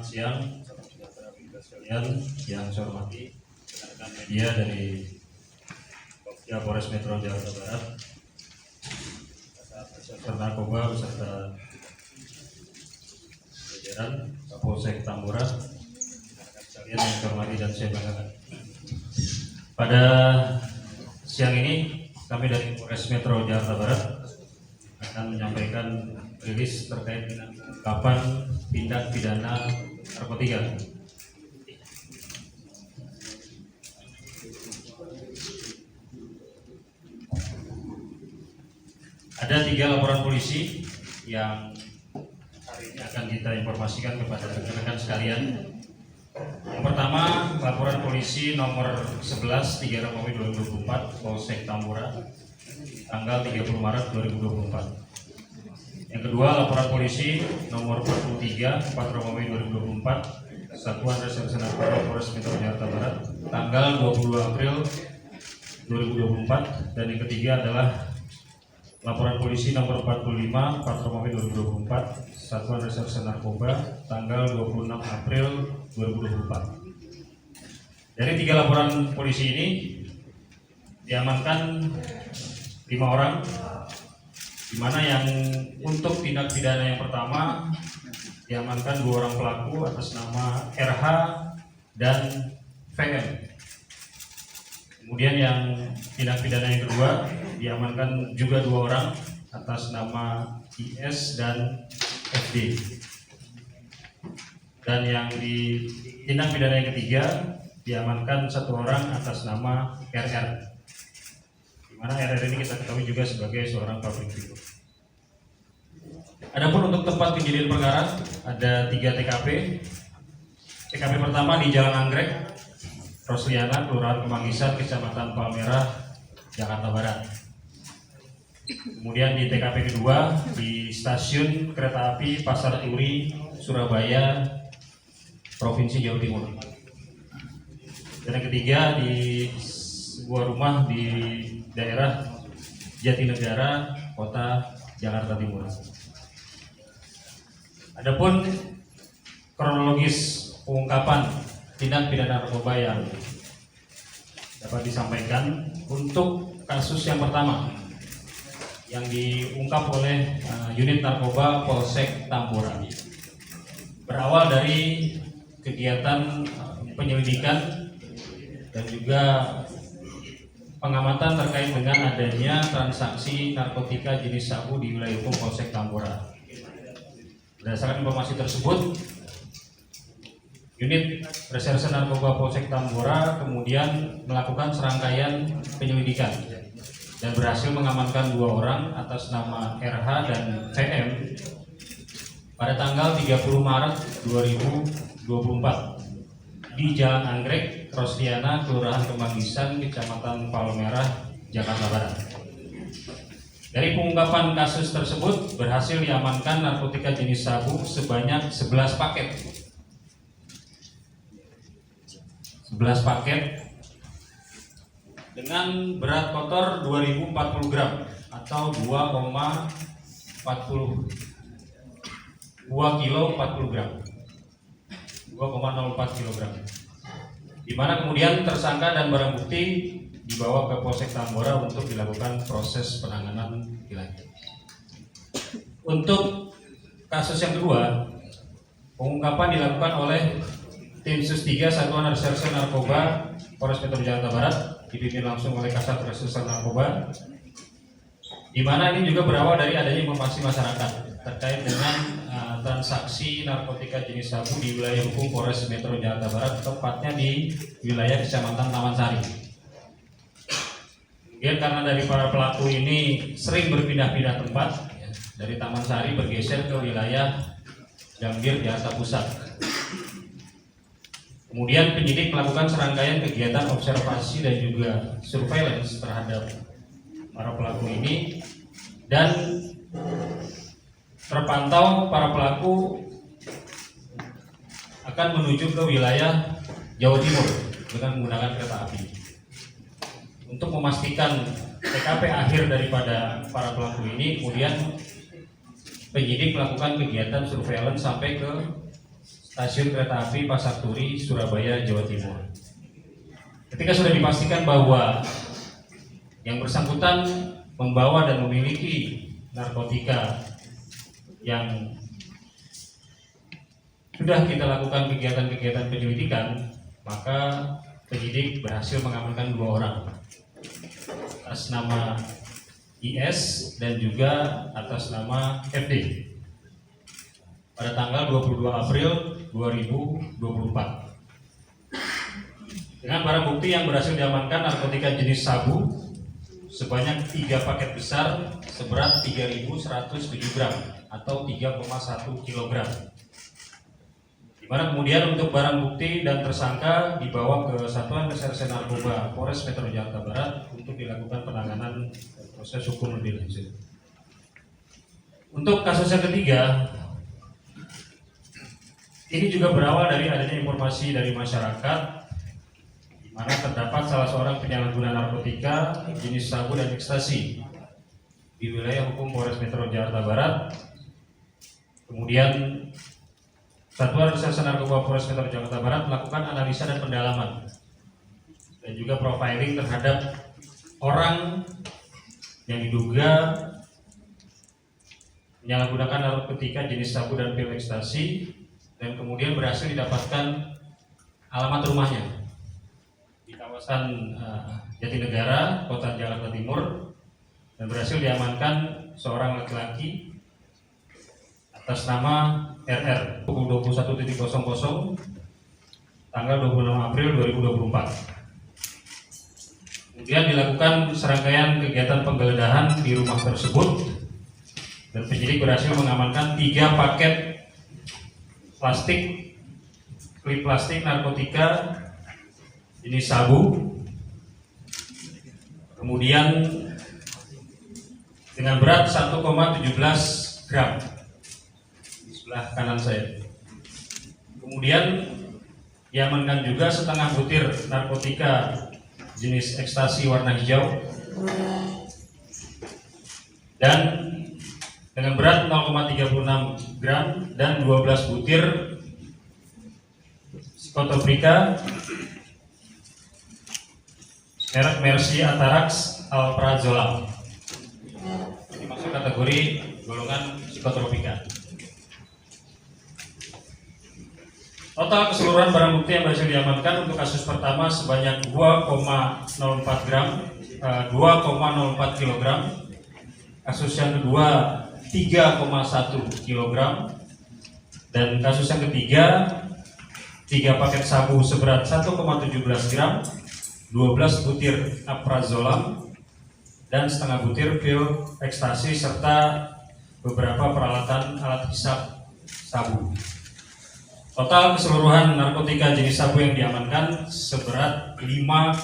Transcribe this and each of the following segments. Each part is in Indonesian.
siang, salam sejahtera bagi sekalian yang saya hormati rekan media dari Polres Metro Jakarta Barat, Reserse Narkoba beserta jajaran Kapolsek Tambora, rekan sekalian yang saya hormati dan saya banggakan. Pada siang ini kami dari Polres Metro Jakarta Barat akan menyampaikan rilis terkait dengan pengungkapan tindak pidana narkotika. Ada 3 laporan polisi yang hari ini akan kita informasikan kepada rekan-rekan sekalian. Yang pertama, laporan polisi nomor 11 3 Romawi 2024 Polsek Tambora tanggal 30 Maret 2024. Yang kedua, laporan polisi nomor 43 4 Romawi 2024 Satuan Reserse Narkoba Polres Metro Jakarta Barat tanggal 22 April 2024. Dan yang ketiga adalah laporan polisi nomor 45 4 Romawi 2024 Satuan Reserse Narkoba tanggal 26 April 2024. Dari 3 laporan polisi ini diamankan 5 orang, di mana yang untuk tindak pidana yang pertama diamankan 2 orang pelaku atas nama RH dan VM. Kemudian yang tindak pidana yang kedua diamankan juga 2 orang atas nama IS dan FD. Dan yang di tindak pidana yang ketiga diamankan 1 orang atas nama RR. Mana RR ini kita ketahui juga sebagai seorang public figure. Adapun untuk tempat kejadian perkara ada 3 TKP. TKP pertama di Jalan Anggrek, Rosliana, Kelurahan Kemanggisan, Kecamatan Palmerah, Jakarta Barat. Kemudian di TKP kedua di Stasiun Kereta Api Pasar Turi, Surabaya, Provinsi Jawa Timur. Dan yang ketiga di sebuah rumah di daerah Jatinegara, Kota Jakarta Timur. Adapun kronologis pengungkapan tindak pidana narkoba yang dapat disampaikan untuk kasus yang pertama yang diungkap oleh unit narkoba Polsek Tambora, berawal dari kegiatan penyelidikan dan juga pengamatan terkait dengan adanya transaksi narkotika jenis sabu di wilayah hukum Polsek Tambora. Berdasarkan informasi tersebut, unit Reserse Narkoba Polsek Tambora kemudian melakukan serangkaian penyelidikan dan berhasil mengamankan 2 orang atas nama RH dan VM pada tanggal 30 Maret 2024 di Jalan Anggrek, Rosliana, Kelurahan Kemanggisan, Kecamatan Palmerah, Jakarta Barat. Dari pengungkapan kasus tersebut berhasil diamankan narkotika jenis sabu sebanyak 11 paket. 11 paket dengan berat kotor 2040 gram atau 2 kilo 40 gram. 2,04 kg. Di mana kemudian tersangka dan barang bukti dibawa ke Polsek Tambora untuk dilakukan proses penanganan lebih lanjut. Untuk kasus yang kedua, pengungkapan dilakukan oleh tim Sus 3 Satuan Reserse Narkoba Polres Metro Jakarta Barat dipimpin langsung oleh Kasat Reserse Narkoba, di mana ini juga berawal dari adanya informasi masyarakat terkait dengan transaksi narkotika jenis sabu di wilayah hukum Polres Metro Jakarta Barat, tepatnya di wilayah Kecamatan Taman Sari. Kemudian karena dari para pelaku ini sering berpindah-pindah tempat, dari Taman Sari bergeser ke wilayah Gambir, Jakarta Pusat. Kemudian penyidik melakukan serangkaian kegiatan observasi dan juga surveillance terhadap para pelaku ini, dan terpantau para pelaku akan menuju ke wilayah Jawa Timur dengan menggunakan kereta api. Untuk memastikan TKP akhir daripada para pelaku ini, kemudian penyidik melakukan kegiatan surveillance sampai ke Stasiun Kereta Api Pasar Turi, Surabaya, Jawa Timur. Ketika sudah dipastikan bahwa yang bersangkutan membawa dan memiliki narkotika yang sudah kita lakukan kegiatan-kegiatan penyelidikan, maka penyidik berhasil mengamankan 2 orang atas nama IS dan juga atas nama FD pada tanggal 22 April 2024. Dengan barang bukti yang berhasil diamankan narkotika jenis sabu sebanyak 3 paket besar seberat 3.107 gram atau 3,1 kg. Di mana kemudian untuk barang bukti dan tersangka dibawa ke Satuan Reserse Narkoba Polres Metro Jakarta Barat untuk dilakukan penanganan proses hukum lebih lanjut. Untuk kasus yang ketiga, ini juga berawal dari adanya informasi dari masyarakat di mana terdapat salah seorang penyalahguna narkotika jenis sabu dan ekstasi di wilayah hukum Polres Metro Jakarta Barat. Kemudian Satuan Reserse Narkoba Polres Metro Jakarta Barat melakukan analisa dan pendalaman dan juga profiling terhadap orang yang diduga menyalahgunakan narkotika jenis sabu dan pil ekstasi, dan kemudian berhasil didapatkan alamat rumahnya di kawasan Jatinegara, Kota Jakarta Timur, dan berhasil diamankan seorang laki-laki atas nama RR pukul 21.00 tanggal 26 April 2024. Kemudian dilakukan serangkaian kegiatan penggeledahan di rumah tersebut dan penyidik berhasil mengamankan 3 paket klip plastik narkotika jenis sabu, kemudian dengan berat 1,17 gram di sebelah kanan saya. Kemudian diamankan juga setengah butir narkotika jenis ekstasi warna hijau dan dengan berat 0,36 gram dan 12 butir psikotropa merek Mercy Atarax Alprazolam. Ini masuk kategori golongan psikotropika. Total keseluruhan barang bukti yang berhasil diamankan untuk kasus pertama sebanyak 2,04 kg, kasus yang kedua 3,1 kg, dan kasus yang ketiga 3 paket sabu seberat 1,17 gram, 12 butir alprazolam, dan setengah butir pil ekstasi serta beberapa peralatan alat hisap sabu. Total keseluruhan narkotika jenis sabu yang diamankan seberat 5,1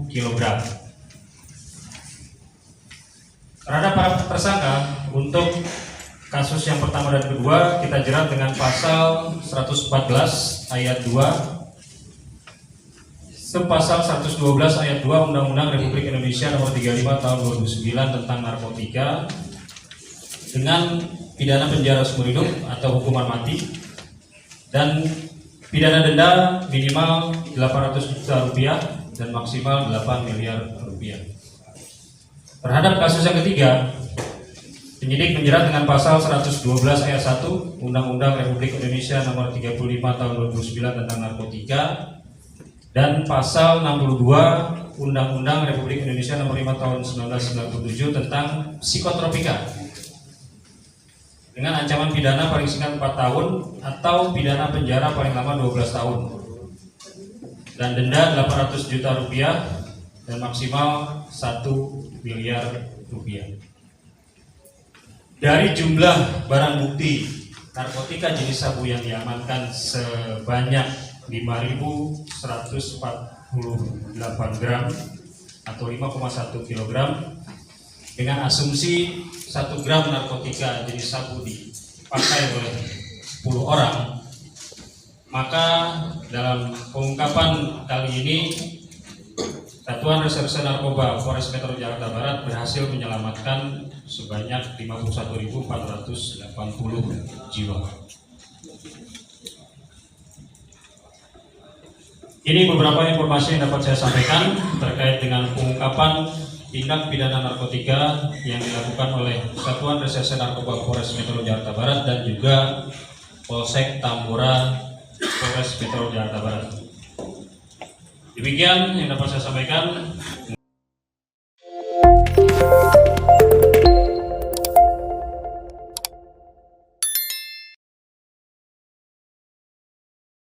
kg. Terhadap para tersangka untuk kasus yang pertama dan kedua kita jerat dengan pasal 114 ayat 2 pasal 112 ayat 2 Undang-Undang Republik Indonesia Nomor 35 Tahun 2009 tentang narkotika dengan pidana penjara seumur hidup atau hukuman mati dan pidana denda minimal 800 juta rupiah dan maksimal 8 miliar rupiah. Terhadap kasus yang ketiga, penyidik menjerat dengan pasal 112 ayat 1 Undang-Undang Republik Indonesia Nomor 35 Tahun 2009 tentang narkotika dan pasal 62 Undang-Undang Republik Indonesia Nomor 5 Tahun 1997 tentang psikotropika dengan ancaman pidana paling singkat 4 tahun atau pidana penjara paling lama 12 tahun dan denda 800 juta rupiah dan maksimal 1 miliar rupiah. Dari jumlah barang bukti narkotika jenis sabu yang diamankan sebanyak 5.148 gram atau 5,1 kg dengan asumsi 1 gram narkotika jenis sabu dipakai oleh 10 orang, maka dalam pengungkapan kali ini Satuan Reserse Narkoba Polres Metro Jakarta Barat berhasil menyelamatkan sebanyak 51.480 jiwa. Ini beberapa informasi yang dapat saya sampaikan terkait dengan pengungkapan tindak pidana narkotika yang dilakukan oleh Satuan Reserse Narkoba Polres Metro Jakarta Barat dan juga Polsek Tambora Polres Metro Jakarta Barat. Demikian yang dapat saya sampaikan.